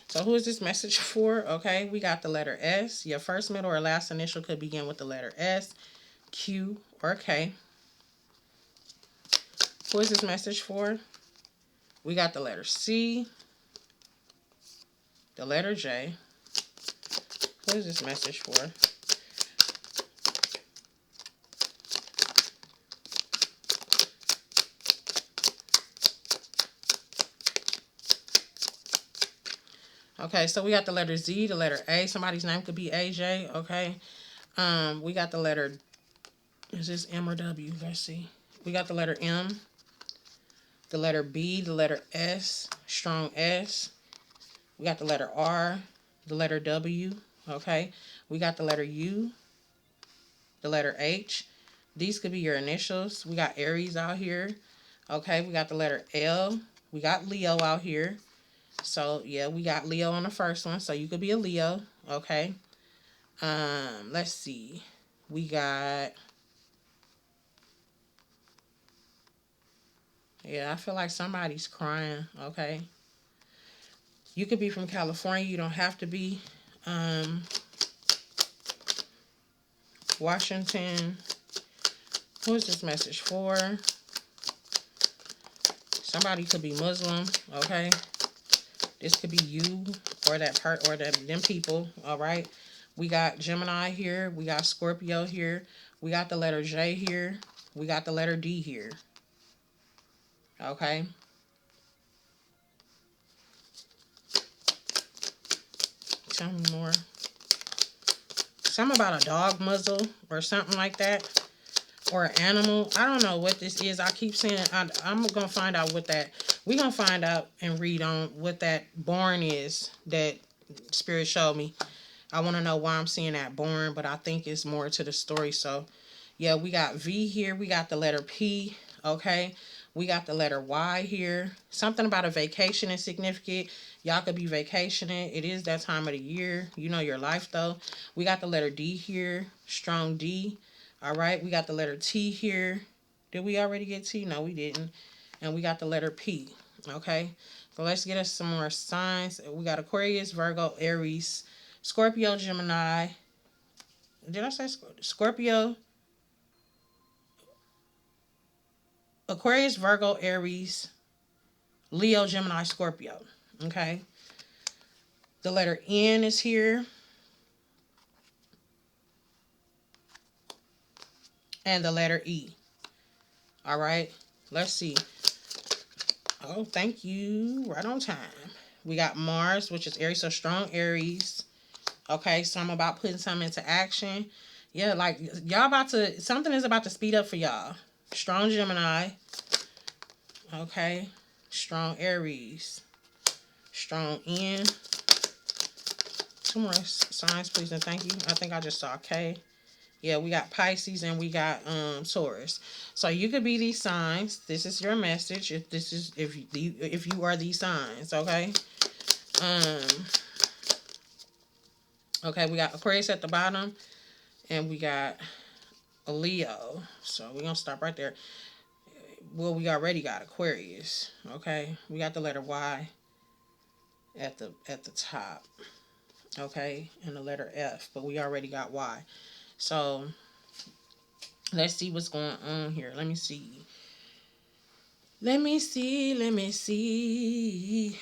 So, who is this message for? Okay, we got the letter S. Your first, middle, or last initial could begin with the letter S, Q, or K. Who is this message for? We got the letter C, the letter J. What is this message for? Okay, so we got the letter Z, the letter A. Somebody's name could be AJ. Okay. We got the letter. Is this M or W? Let's see. We got the letter M, the letter B, the letter S, strong S. We got the letter R, the letter W. Okay. We got the letter U, the letter H. These could be your initials. We got Aries out here. Okay. We got the letter L. We got Leo out here. So, yeah, we got Leo on the first one. So, you could be a Leo. Okay. Let's see. We got, yeah, I feel like somebody's crying. Okay. You could be from California. You don't have to be. Um, Washington. Who is this message for? Somebody could be Muslim. Okay. This could be you or that part or them people. All right. We got Gemini here. We got Scorpio here. We got the letter J here. We got the letter D here. Okay. Tell me more. Something about a dog muzzle or something like that. Or an animal. I don't know what this is. I keep saying I'm going to find out what that. We're going to find out and read on what that born is that Spirit showed me. I want to know why I'm seeing that born, but I think it's more to the story. So, yeah, we got V here. We got the letter P. Okay. We got the letter Y here. Something about a vacation is significant. Y'all could be vacationing. It is that time of the year. You know your life, though. We got the letter D here. Strong D. All right. We got the letter T here. Did we already get T? No, we didn't. And we got the letter P. Okay. So let's get us some more signs. We got Aquarius, Virgo, Aries, Scorpio, Gemini. Did I say Scorpio? Aquarius, Virgo, Aries, Leo, Gemini, Scorpio. Okay. The letter N is here. And the letter E. All right. Let's see. Oh, thank you. Right on time. We got Mars, which is Aries, so strong Aries. Okay, so I'm about putting something into action. Yeah, like y'all about to, something is about to speed up for y'all. Strong Gemini. Okay. Strong Aries. Strong N. Two more signs, please, and thank you. I think I just saw K. Yeah, we got Pisces and we got Taurus. So you could be these signs. This is your message. If you are these signs, okay. Um. Okay, we got Aquarius at the bottom, and we got a Leo. So we're gonna stop right there. Well, we already got Aquarius. Okay, we got the letter Y at the top. Okay, and the letter F, but we already got Y. So let's see what's going on here. Let me see. Let me see. Let me see.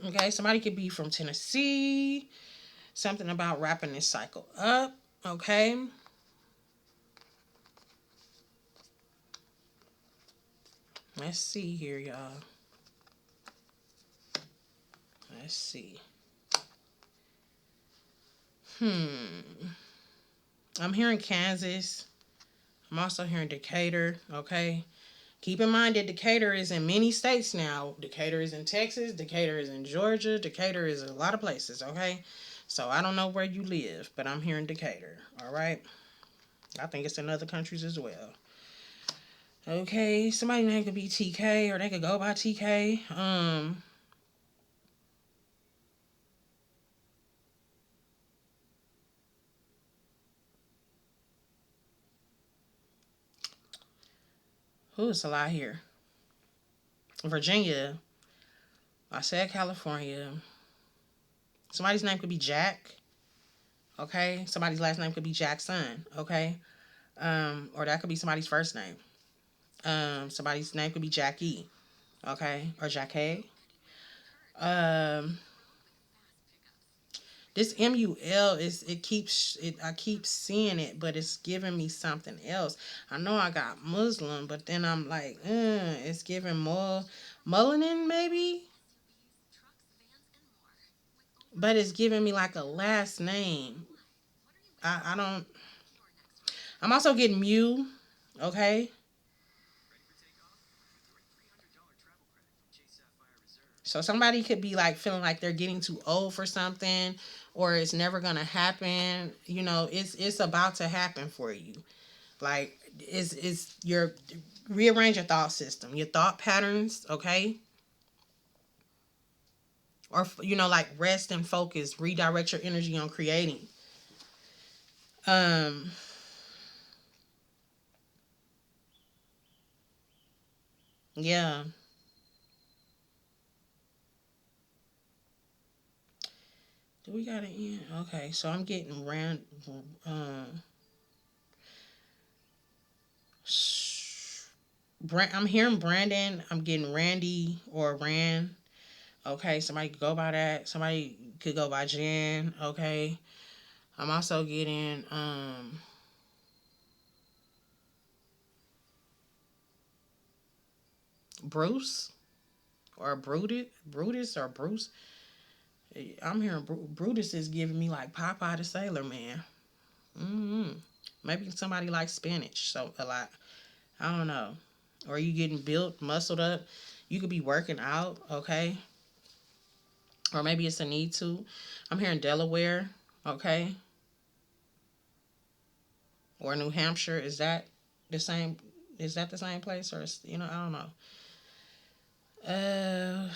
Okay, somebody could be from Tennessee. Something about wrapping this cycle up. Okay. Let's see here, y'all. Let's see. I'm hearing Kansas. I'm also hearing Decatur. Okay. Keep in mind that Decatur is in many states now. Decatur is in Texas. Decatur is in Georgia. Decatur is in a lot of places. Okay. So I don't know where you live, but I'm hearing Decatur. All right. I think it's in other countries as well. Okay. Somebody's name could be TK or they could go by TK. Who's a lot here? Virginia. I said California. Somebody's name could be Jack. Okay. Somebody's last name could be Jackson. Okay. Or that could be somebody's first name. Somebody's name could be Jackie. Okay. Or Jackie. Um, this MUL is it keeps it. I keep seeing it, but it's giving me something else. I know I got Muslim, but then I'm like, it's giving more Mullinin maybe, but it's giving me like a last name. I don't. I'm also getting Mew. Okay. So somebody could be like feeling like they're getting too old for something or it's never gonna happen. You know, it's about to happen for you. Like it's your rearrange your thought system, your thought patterns, okay? Or like rest and focus, redirect your energy on creating. Um, yeah. Do we got an end? Okay, so I'm getting um, I'm hearing Brandon. I'm getting Randy or Ran. Okay, somebody could go by that. Somebody could go by Jan. Okay, I'm also getting Bruce or Brutus or Bruce. I'm hearing Brutus is giving me like Popeye the Sailor Man. hmm Maybe somebody likes spinach so a lot. I don't know. Or you getting built, muscled up. You could be working out. Okay, or maybe it's a need to. I'm hearing Delaware. Okay, or New Hampshire. Is that the same? Is that the same place, or I don't know. Uh,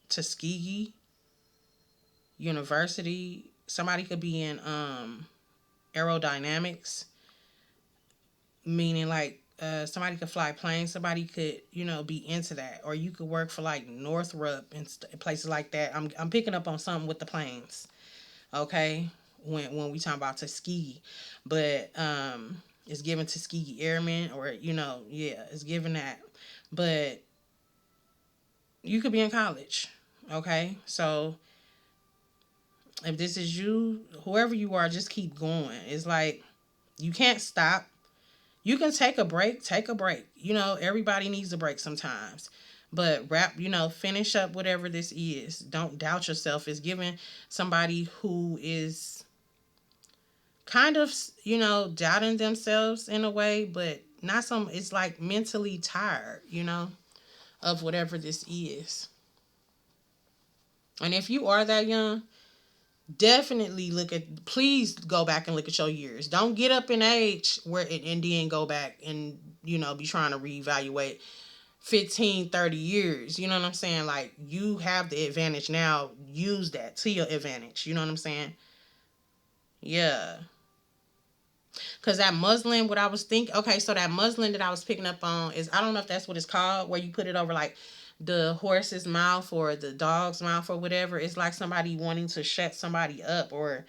Tuskegee University. Somebody could be in aerodynamics, meaning like somebody could fly planes. Somebody could be into that, or you could work for like Northrop and places like that. I'm picking up on something with the planes. Okay, when we talk about Tuskegee, but it's given Tuskegee Airmen, or yeah, it's given that, but you could be in college. Okay, so if this is you, whoever you are, just keep going. It's like you can't stop. You can take a break, take a break. Everybody needs a break sometimes. But finish up whatever this is. Don't doubt yourself. It's giving somebody who is kind of, doubting themselves in a way, but not some, it's like mentally tired, of whatever this is. And if you are that young, definitely please go back and look at your years. Don't get up in age where and then go back and be trying to reevaluate 15, 30 years. You know what I'm saying? Like, you have the advantage now. Use that to your advantage. You know what I'm saying? Yeah. Because that muslin, what I was thinking, okay, so that muslin that I was picking up on is, I don't know if that's what it's called, where you put it over like the horse's mouth or the dog's mouth or whatever. It's like somebody wanting to shut somebody up, or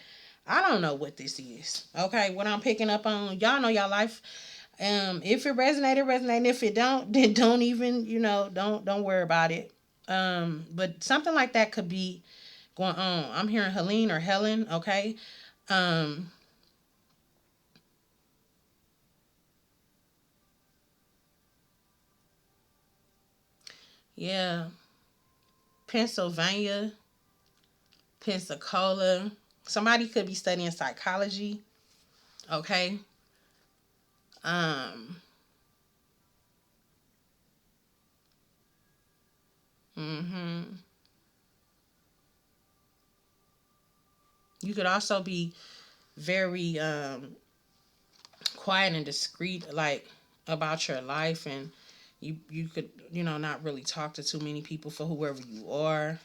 I don't know what this is. Okay, what I'm picking up on, y'all know y'all life. If it resonated, resonate. If it don't, then don't even, don't worry about it. But something like that could be going on. I'm hearing Helene or Helen. Okay. Um, yeah. Pennsylvania, Pensacola. Somebody could be studying psychology. Okay. Um. hmm You could also be very quiet and discreet, like about your life, and you could not really talk to too many people for whoever you are.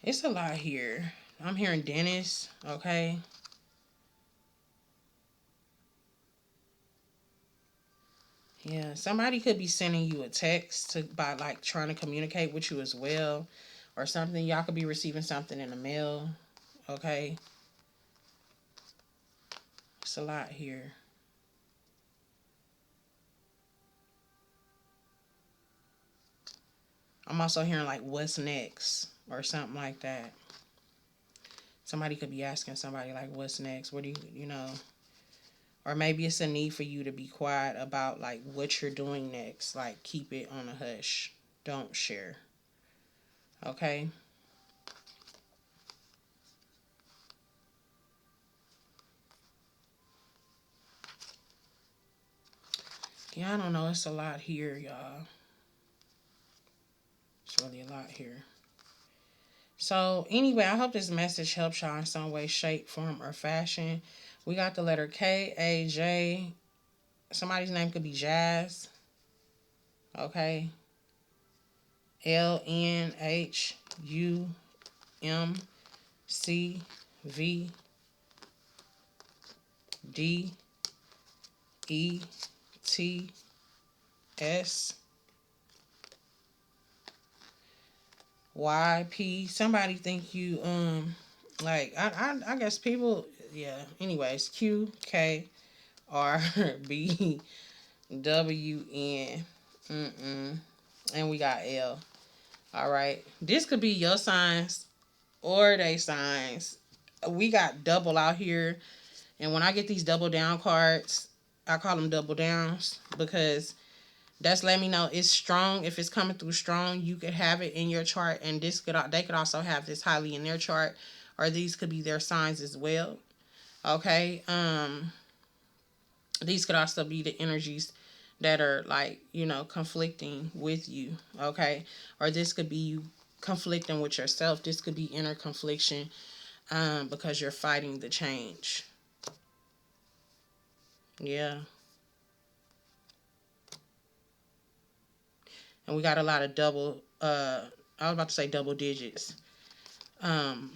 It's a lot here. I'm hearing Dennis. Okay. Yeah, somebody could be sending you a text by like trying to communicate with you as well, or something. Y'all could be receiving something in the mail. Okay, it's a lot here. I'm also hearing like what's next or something like that. Somebody could be asking somebody like what's next. What do or maybe it's a need for you to be quiet about like what you're doing next. Like, keep it on a hush. Don't share. Okay. Yeah, I don't know. It's a lot here, y'all. It's really a lot here. So anyway, I hope this message helps y'all in some way, shape, form, or fashion. We got the letter K, A, J. Somebody's name could be Jazz. Okay. L, N, H, U, M, C, V. DETSYP. Somebody think you like I guess people, yeah. Anyways, QKRBWN. And we got L. All right. This could be your signs or they signs. We got double out here. And when I get these double down cards, I call them double downs because that's letting me know it's strong. If it's coming through strong, you could have it in your chart, and they could also have this highly in their chart, or these could be their signs as well. Okay. These could also be the energies that are like, conflicting with you. Okay. Or this could be you conflicting with yourself. This could be inner confliction, because you're fighting the change. Yeah. And we got a lot of double, I was about to say double digits. Um,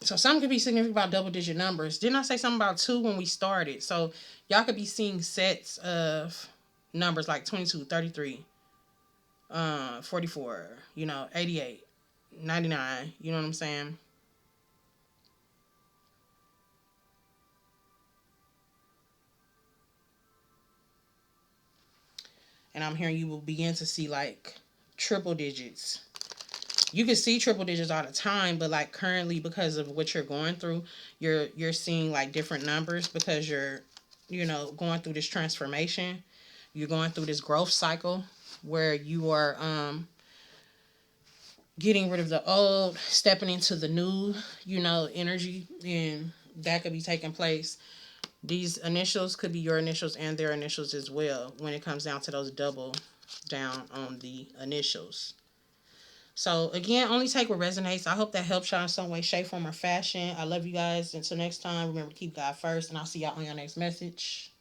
so something could be significant about double digit numbers. Didn't I say something about two when we started? So y'all could be seeing sets of numbers like 22, 33, 44, 88, 99. You know what I'm saying? And I'm hearing you will begin to see like triple digits. You can see triple digits all the time, but like currently, because of what you're going through, you're seeing like different numbers because you're, going through this transformation. You're going through this growth cycle where you are getting rid of the old, stepping into the new, energy, and that could be taking place. These initials could be your initials and their initials as well when it comes down to those double down on the initials. So again, only take what resonates. I hope that helps y'all in some way, shape, form, or fashion. I love you guys. Until next time, remember to keep God first, and I'll see y'all on your next message.